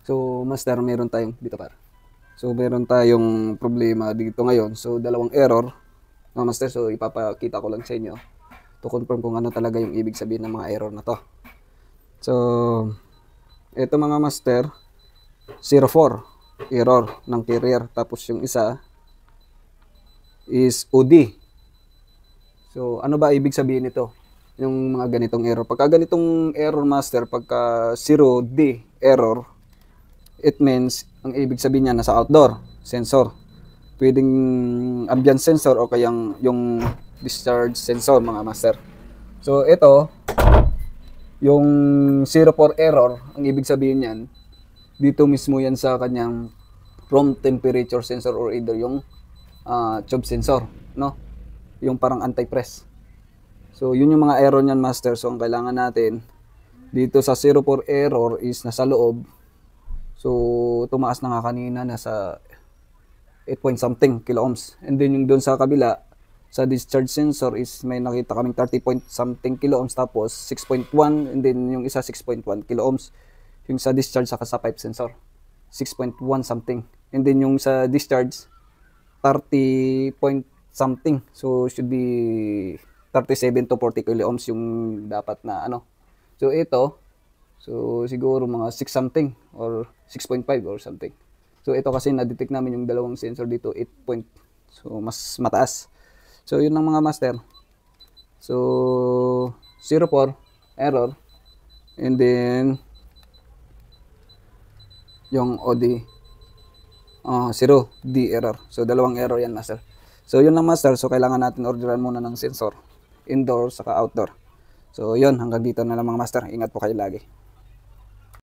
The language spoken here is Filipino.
So, master, meron tayong dito par. So, meron tayong problema dito ngayon. So, dalawang error. No, master, so ipapakita ko lang sa inyo to confirm kung ano talaga yung ibig sabihin ng mga error na to. So, ito mga master, 04 error ng carrier. Tapos yung isa is OD. So, ano ba ibig sabihin nito? Yung mga ganitong error. Pagka ganitong error master, pagka 0D error, it means, ang ibig sabihin niya nasa outdoor sensor. Pwedeng ambient sensor o kaya yung discharge sensor mga master. So, ito, yung 04 error, ang ibig sabihin niyan, dito mismo yan sa kanyang room temperature sensor or either yung tube sensor, no? Yung parang anti-press. So, yun yung mga error niyan, master. So, ang kailangan natin dito sa 04 error is nasa loob. So, tumaas na nga kanina, nasa 8 point something kilo ohms. And then, yung doon sa kabila, sa discharge sensor is may nakita kaming 30 point something kilo ohms, tapos 6.1, and then yung isa 6.1 kilo ohms. Yung sa discharge saka sa pipe sensor, 6.1 something. And then, yung sa discharge, 30 point something. So, should be 37 to 40 kilo ohms yung dapat na ano. So, ito, so siguro mga 6 something or 6.5 or something. So, ito kasi na-detect namin yung dalawang sensor dito, 8 point. So, mas mataas. So, yun lang mga master. So, 04 error. And then, yung OD, 0D error. So, dalawang error yan, master. So, yun lang, master. So, kailangan natin orderan muna ng sensor. Indoor, saka outdoor. So, yun. Hanggang dito na lang mga master. Ingat po kayo lagi.